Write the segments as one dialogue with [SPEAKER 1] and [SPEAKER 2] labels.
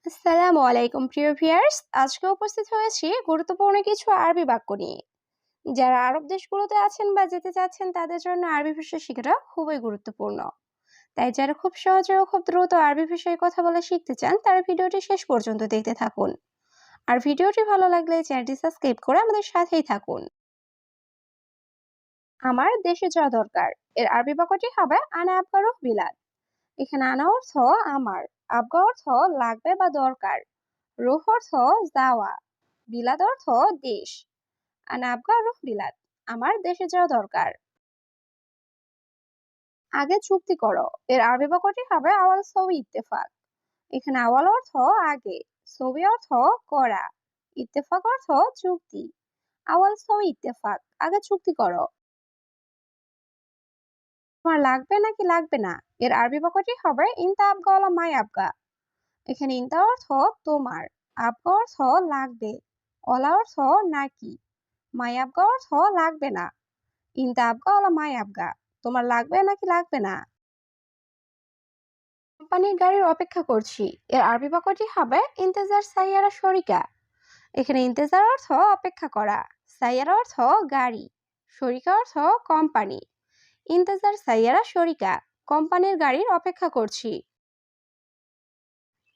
[SPEAKER 1] আসসালামু আলাইকুম প্রিয় ভিউয়ার্স, আজকে উপস্থিত হয়েছি গুরুত্বপূর্ণ কিছু আরবি বাক্য নিয়ে। যারা আরব দেশগুলোতে আছেন বা যেতে চাচ্ছেন তাদের জন্য আরবি ভাষা শেখাটা খুবই গুরুত্বপূর্ণ। তাই যারা খুব সহজে ও খুব দ্রুত আরবি ভাষায় কথা বলা শিখতে চান তারা ভিডিওটি শেষ পর্যন্ত দেখতে থাকুন। আর ভিডিওটি ভালো লাগলে চ্যানেলটি সাবস্ক্রাইব করে আমাদের সাথেই থাকুন। আমার দেশে যাওয়া দরকার, এর আরবি বাক্যটি হবে আনা আবগারুহ বিলাদ। এখানে আনা অর্থ আমার, আবগা অর্থ লাগবে বা দরকার, রুহ অর্থ যাওয়া, বিলাদ অর্থ দেশ। আনা আবগা রুহ বিলাদ, আমার দেশে যাওয়া দরকার। আগে চুক্তি করো, এর আরবি বাক্যটি হবে আওয়াল সবি ইত্তেফাক। এখানে আওয়াল অর্থ আগে, সবি অর্থ করা, ইত্তেফাক অর্থ চুক্তি। আওয়াল সবি ইত্তেফাক, আগে চুক্তি করো। তোমার লাগবে নাকি লাগবে না, এর আরবি বাক্যটি হবে ইনতা আবগা ওয়ালা মাই আবগা। এখানে ইনতা অর্থ তোমার, আবগা অর্থ লাগবে, ওলা অর্থ নাকি, মাই আবগা অর্থ লাগবে না। ইনতা আবগা ওলা মাই আবগা, তোমার লাগবে নাকি লাগবে না। কোম্পানির গাড়ির অপেক্ষা করছি, এর আরবি বাক্যটি হবে ইন্তেজার সাইয়ারা শরিকা। এখানে ইন্তেজার অর্থ অপেক্ষা করা, সাইয়ারা অর্থ গাড়ি, শরিকা অর্থ কোম্পানি। ইন্তেজার সাইয়ারা শরিকা, কোম্পানির গাড়ির অপেক্ষা করছি।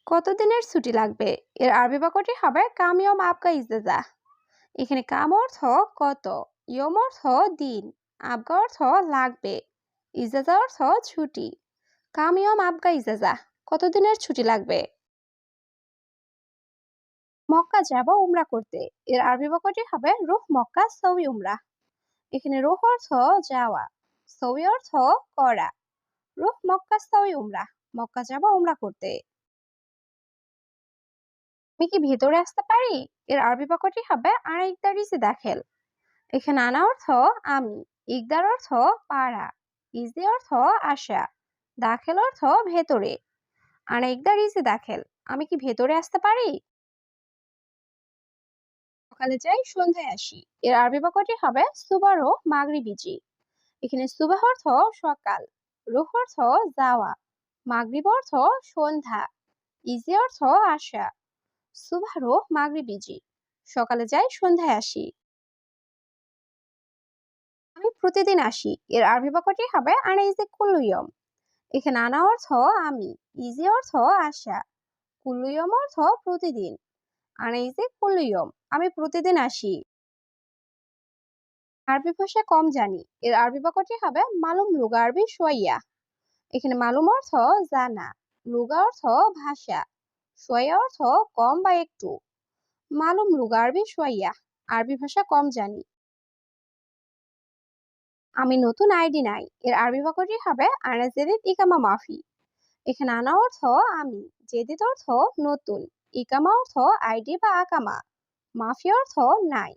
[SPEAKER 1] কতদিনের ছুটি লাগবে, এর আরবি বাক্যটি হবে কাম ইয়ম আবগা ইজেজা। এখানে কাম অর্থ কত, ইয়ম অর্থ দিন, আবগা অর্থ লাগবে, ইজাজা অর্থ ছুটি। কাম ইয়ম আবগা ইজাজা, কতদিনের ছুটি লাগবে। মক্কা যাব উমরা করতে, এর আরবি বাক্যটি হবে রুহ মক্কা সউই উমরা। এখানে রুহ অর্থ যাওয়া, সউই অর্থ করা, রুহ মক্কা সউই উমরা, মক্কা যাব উমরা করতে। আমি কি ভেতরে আসতে পারি, এর আরবি বাক্যটি হবে আনা ইকদারিসে দাখেল। এখানে আনা অর্থ আমি, ইকদার অর্থ পারা, ইজি অর্থ আসা, দাখেল অর্থ ভেতরে। আনা ইকদারিসে দাখেল, আমি কি ভেতরে আসতে পারি। সকালে যাই সন্ধ্যায় আসি, এর আরবি বাক্যটি হবে সুবারো মাগরিবিজি। এখানে সুবাহ অর্থ সকাল, রুহ অর্থ যাওয়া, মাগরিব অর্থ সন্ধ্যা, ইজি অর্থ আসা। সুবারো মাগরিবিজি, সকালে যাই সন্ধ্যায় আসি। আমি প্রতিদিন আসি, এর আরবি বাক্যটি হবে আনা ইজি কুল্লু ইয়ম। এখানে আনা অর্থ আমি, ইজি অর্থ আসা, কুল্লু ইয়ম অর্থ প্রতিদিন। আনা ইজি কুল্লু ইয়ম, আমি প্রতিদিন আসি। আরবি ভাষা কম জানি, এর আরবি বাক্যটি হবে মালুম লুগা আরবি সোয়াইয়া। এখানে মালুম অর্থ জানা, লুগা অর্থ ভাষা, সোয়াইয়া অর্থ কম বা একটু। মালুম লুগা আরবি সোয়াইয়া, আরবি ভাষা কম জানি। আমি নতুন আইডি নাই, এর আরবি বাক্যটি হবে আনা জেদিদ ইকামা মাফি। এখানে আনা অর্থ আমি, জেদিদ অর্থ নতুন, ইকামা অর্থ আইডি বা আকামা, মাফি অর্থ নাই।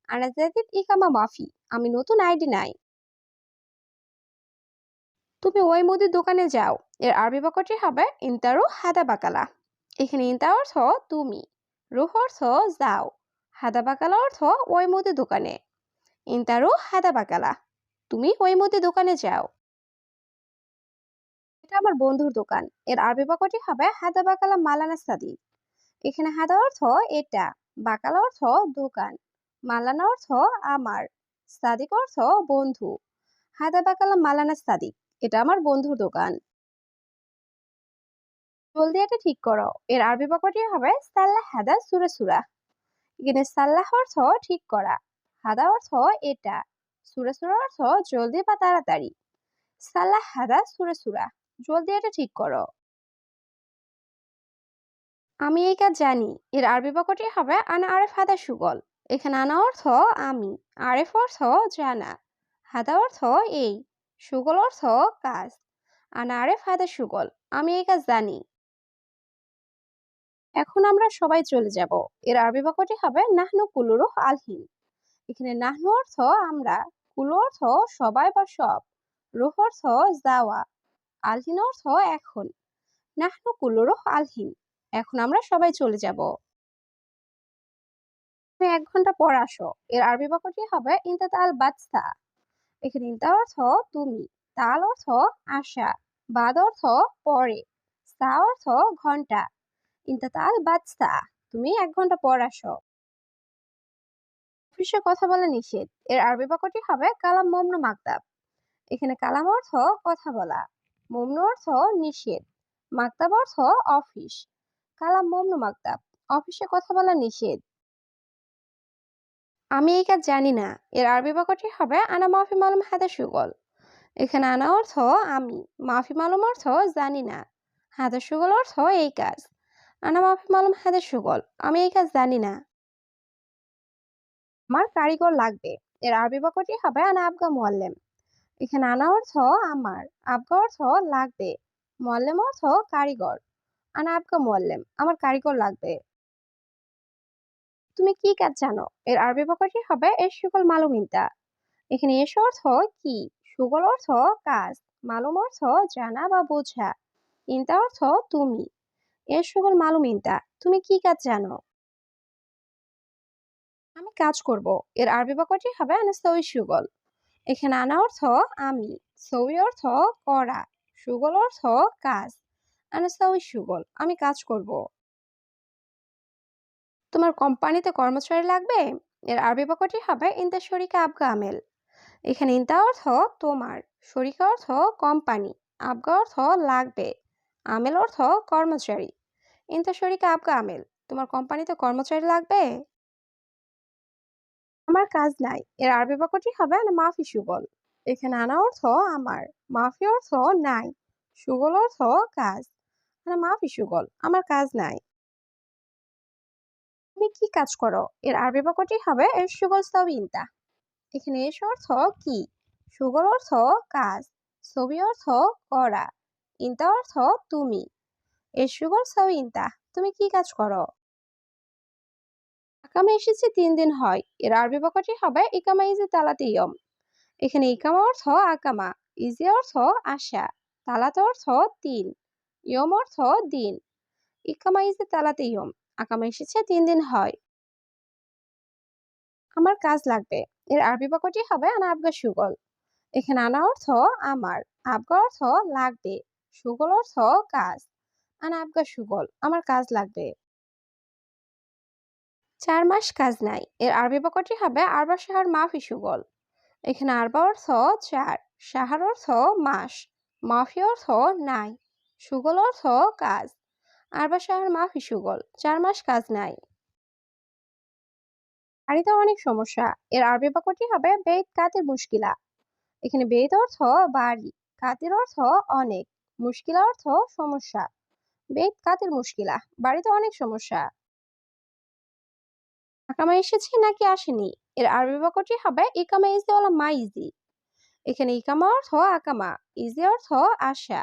[SPEAKER 1] আনা জেদিদ ইকামা মাফি, আমি নতুন আইডি নাই। তুমি ওই মুদির দোকানে যাও, এর আরবি বাক্যটি হবে ইন্তারু হাদা বাকালা। এখানে ইন্তা অর্থ তুমি, রুহ অর্থ যাও, হাদা বাকালা অর্থ ওই মুদির দোকানে। ইন্তারু হাদা বাকালা, তুমি ওই মুদির দোকানে যাও। এটা আমার বন্ধুর দোকান, এর আরবি বাক্যটি হবে হাদা বাকালা মালানা সাদি। এখানে হাদা অর্থ এটা, বাকালা অর্থ দোকান, মালানা অর্থ আমার, সাদিক অর্থ বন্ধু। হাদা বাকালা মালানা সাদিক, এটা আমার বন্ধুর দোকান। জলদি এটা ঠিক করো, এর আরবি বাক্যটি হবে সাল্লাহ হাদা সুরা সুরা। এখানে সাল্লাহ অর্থ ঠিক করা, হাদা অর্থ এটা, সুরা সুরা অর্থ জলদি বা তাড়াতাড়ি। সাল্লাহ হাদা সুরা সুরা, জলদি এটা ঠিক করো। আমি এই কাজ জানি, এর আরবি বাক্যটি হবে আনা আরেফ হাদা সুগল। এখানে আনা অর্থ আমি, আরেফ অর্থ জানা, হাদা অর্থ এই, সুগল অর্থ কাজ। আনা আরেফ হাদা সুগল, আমি এই কাজ জানি। এখন আমরা সবাই চলে যাব, এর আরবি বাক্যটি হবে নাহনু কুলুরুহ আলহিন। এখানে নাহনু অর্থ আমরা, কুলু অর্থ সবাই বা সব, রুহ অর্থ যাওয়া, আলহিন অর্থ এখন। নাহনু কুলুরুহ আলহিন, এখন আমরা সবাই চলে যাব। তুমি 1 ঘন্টা পর আসো, এর আরবি বাক্যটি হবে ইনতা তাল বাদসা। এখানে ইনতা অর্থ তুমি, তাল অর্থ আসা, বাদ অর্থ পরে, সা অর্থ ঘন্টা। ইনতা তাল বাদসা, তুমি 1 ঘন্টা পর আসো। অফিসে কথা বলা নিষেধ, এর আরবি বাক্যটি হবে কালাম মমনু মাকতাব। এখানে কালাম অর্থ কথা বলা, মমনু অর্থ নিষেধ, মাকতাব অর্থ অফিস। কালাম মমনু মাকতাব, অফিসে কথা বলা নিষেধ। আমি এই কাজ জানি না, এর আরবি বাক্যটি হবে আনা মাফি মালুম হাদা সুগল। এখানে আনা অর্থ আমি, মাফি মালুম অর্থ জানি না, হাদা সুগল অর্থ এই কাজ। আনা মাফি মালুম হাদা সুগল, আমি এই কাজ জানি না। আমার কারিগর লাগবে, এর আরবি বাক্যটি হবে আনা আবগা মুআল্লিম। এখানে আনা অর্থ আমার, আবগা অর্থ লাগবে, মুআল্লিম অর্থ কারিগর। আনা আবগা মুআল্লিম, আমার কারিগর লাগবে। তুমি কি কাজ জানো, এর আরবি বাক্যটি হবে এর সুগল মালুম ইনতা। এখানে এস অর্থ কি, সুগল অর্থ কাজ, মালুম অর্থ জানা বা বোঝা, ইনতা অর্থ তুমি। এর সুগল মালুম ইনতা, তুমি কি কাজ জানো। আমি কাজ করব, এর আরবি বাক্যটি হবে আনা সই সুগল। এখানে আনা অর্থ আমি, সই অর্থ করা, সুগল অর্থ কাজ। আনা সই সুগল, আমি কাজ করব। তোমার কোম্পানিতে কর্মচারী লাগবে, এর আরবি বাক্যটি হবে ইনতা শরিকা আবগা আমেল। এখানে ইনতা অর্থ তোমার, শরিকা অর্থ কোম্পানি, আবগা অর্থ লাগবে, আমেল অর্থ কর্মচারী। ইনতা শরিকা আবগা আমেল, তোমার কোম্পানিতে কর্মচারী লাগবে। আমার কাজ নাই, এর আরবি বাক্যটি হবে আনা মাফি সুগল। এখানে আনা অর্থ আমার, মাফি অর্থ নাই, সুগল অর্থ কাজ। আনা মাফি সুগল, আমার কাজ নাই। তুমি কি কাজ করো, এর আরবি বাক্যটি হবে এর সুগল সাবি ইনতা। এখানে এস অর্থ কি, সুগল অর্থ কাজ, ছবি অর্থ করা, ইনতা অর্থ তুমি। এর সুগল সাবি ইনতা, তুমি কি কাজ করো। আকামা এসেছে 3 দিন হয়, এর আরবি বাক্যটি হবে ইকামা ইজি তালাতে ইয়ম। এখানে ইকামা অর্থ আকামা, ইজি অর্থ আসা, তালাত অর্থ 3, ইয়ম অর্থ দিন। ইকামা ইজি তালাতে ইয়ম, আকামা এসেছে 3 দিন হয়। আমার কাজ লাগবে, এর আরবি বাক্যটি হবে আনা আবগা সুগল। এখানে আনা অর্থ আমার, আবগা অর্থ লাগবে, সুগল অর্থ কাজ। আনা আবগা সুগল, আমার কাজ লাগবে। 4 মাস কাজ নাই, এর আরবি বাক্যটি হবে আরবা শাহর মাফি সুগল। এখানে আরবা অর্থ 4, শাহর অর্থ মাস, মাফি অর্থ নাই, সুগল অর্থ কাজ। আরবা শাহর মাফি সুগল, 4 মাস কাজ নাই। বাড়িতে অনেক সমস্যা, এর আরবি বাক্যটি হবে বেইত কাতির মুশকিলা। এখানে বেইত অর্থ বাড়ি, কাতির অর্থ অনেক, মুশকিলা অর্থ সমস্যা। বেইত কাতির মুশকিলা, বাড়িতে অনেক সমস্যা। আকামা এসেছে নাকি আসেনি, এর আরবি বাক্যটি হবে ইকামা ইজি ওয়ালা মা ইজি। এখানে ইকামা অর্থ আকামা, ইজি অর্থ আসা,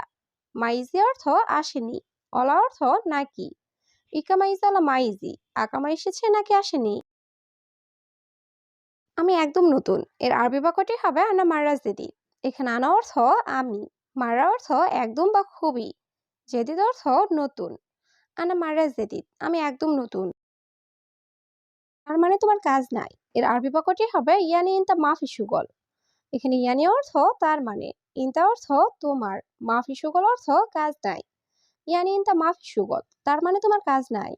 [SPEAKER 1] মা ইজি অর্থ আসেনি, অলা অর্থ নাকি। ইকামা ইজি ওয়ালা মা ইজি, আকামা এসেছে নাকি আসেনি। আমি একদম নতুন, এর আরবি বাক্যটি হবে আনা মার্রা জেদিদ। এখানে আনা অর্থ আমি, মার্রা অর্থ একদম বা খুবই, জেদিদ অর্থ নতুন। আনা মার্রা জেদিদ, আমি একদম নতুন। তার মানে তোমার কাজ নাই, এর আরবি বাক্যটি হবে ইয়ানি ইনতা মাফি সুগল। এখানে ইয়ানি অর্থ তার মানে, ইনতা অর্থ তোমার, মাফি সুগল অর্থ কাজ নাই। ইয়ানি ইনতা মাফি সুগল, তার মানে তোমার কাজ নাই।